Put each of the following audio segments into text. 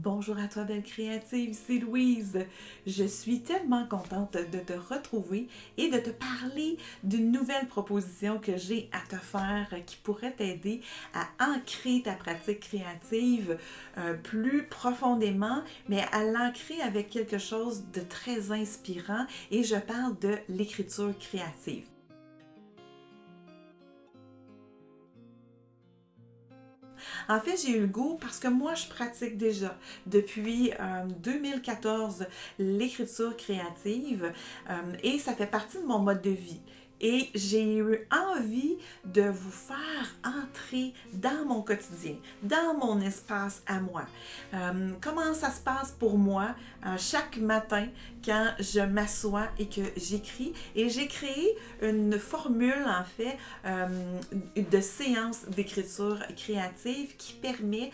Bonjour à toi, belle créative, c'est Louise. Je suis tellement contente de te retrouver et de te parler d'une nouvelle proposition que j'ai à te faire qui pourrait t'aider à ancrer ta pratique créative plus profondément, mais à l'ancrer avec quelque chose de très inspirant et je parle de l'écriture créative. En fait, j'ai eu le goût parce que moi, je pratique déjà depuis 2014 l'écriture créative et ça fait partie de mon mode de vie. Et j'ai eu envie de vous faire entrer dans mon quotidien, dans mon espace à moi. Comment ça se passe pour moi chaque matin quand je m'assois et que j'écris. Et j'ai créé une formule, en fait, de séance d'écriture créative qui permet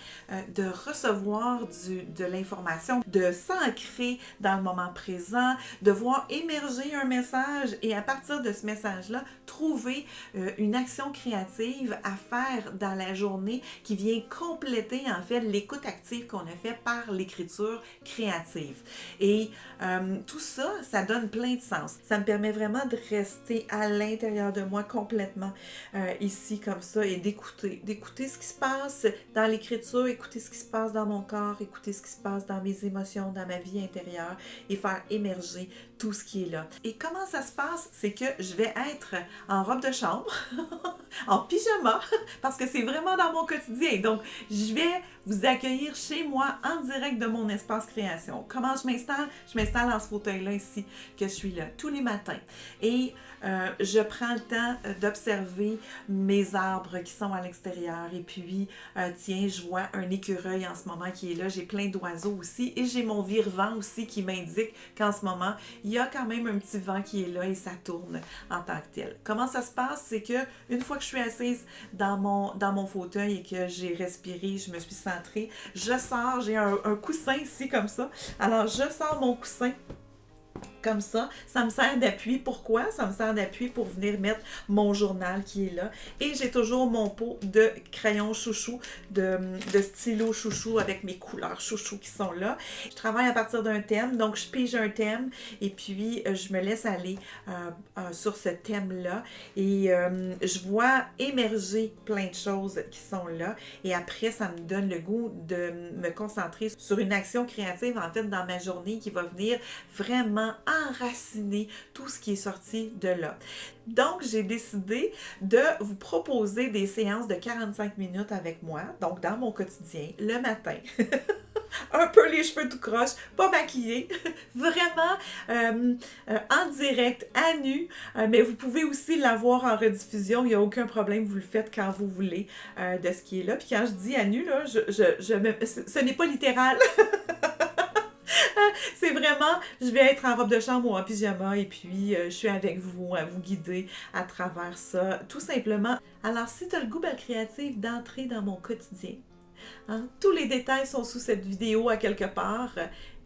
de recevoir de l'information, de s'ancrer dans le moment présent, de voir émerger un message et à partir de ce message-là, trouver une action créative à faire dans la journée qui vient compléter en fait l'écoute active qu'on a fait par l'écriture créative. Et tout ça, ça donne plein de sens. Ça me permet vraiment de rester à l'intérieur de moi complètement ici comme ça et d'écouter ce qui se passe dans l'écriture, écouter ce qui se passe dans mon corps, écouter ce qui se passe dans mes émotions, dans ma vie intérieure et faire émerger tout ce qui est là. Et comment ça se passe? C'est que je vais être en robe de chambre, en pyjama, parce que c'est vraiment dans mon quotidien. Donc, je vais vous accueillir chez moi en direct de mon espace création. Comment je m'installe? Je m'installe dans ce fauteuil-là ici, que je suis là tous les matins. Et je prends le temps d'observer mes arbres qui sont à l'extérieur. Et puis, tiens, je vois un écureuil en ce moment qui est là. J'ai plein d'oiseaux aussi. Et j'ai mon vire-vent aussi qui m'indique qu'en ce moment, il y a quand même un petit vent qui est là et ça tourne en tant que tel. Comment ça se passe? C'est que une fois que je suis assise dans mon fauteuil et que j'ai respiré, je me suis centrée, je sors, j'ai un coussin ici comme ça. Alors, je sors mon coussin comme ça me sert d'appui. Pourquoi? Ça me sert d'appui pour venir mettre mon journal qui est là. Et j'ai toujours mon pot de crayon chouchou, de stylo chouchou avec mes couleurs chouchou qui sont là. Je travaille à partir d'un thème, donc je pige un thème et puis je me laisse aller sur ce thème-là et je vois émerger plein de choses qui sont là et après ça me donne le goût de me concentrer sur une action créative en fait dans ma journée qui va venir vraiment enraciner tout ce qui est sorti de là. Donc, j'ai décidé de vous proposer des séances de 45 minutes avec moi, donc dans mon quotidien, le matin. Un peu les cheveux tout croche, pas maquillée, vraiment en direct, à nu, mais vous pouvez aussi l'avoir en rediffusion, il n'y a aucun problème, vous le faites quand vous voulez de ce qui est là. Puis quand je dis à nu, là, ce n'est pas littéral. C'est vraiment, je vais être en robe de chambre ou en pyjama et puis je suis avec vous, à vous guider à travers ça, tout simplement. Alors, si tu as le goût, belle créative, d'entrer dans mon quotidien, hein, tous les détails sont sous cette vidéo à quelque part.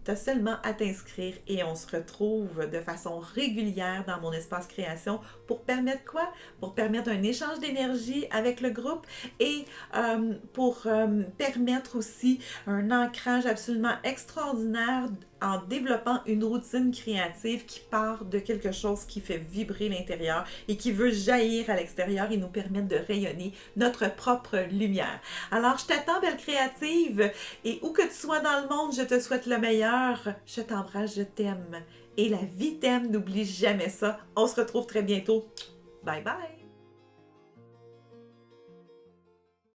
Tu as seulement à t'inscrire et on se retrouve de façon régulière dans mon espace création pour permettre quoi? Pour permettre un échange d'énergie avec le groupe et pour permettre aussi un ancrage absolument extraordinaire en développant une routine créative qui part de quelque chose qui fait vibrer l'intérieur et qui veut jaillir à l'extérieur et nous permettre de rayonner notre propre lumière. Alors, je t'attends, belle créative, et où que tu sois dans le monde, je te souhaite le meilleur. Je t'embrasse, je t'aime. Et la vie t'aime, n'oublie jamais ça. On se retrouve très bientôt. Bye bye!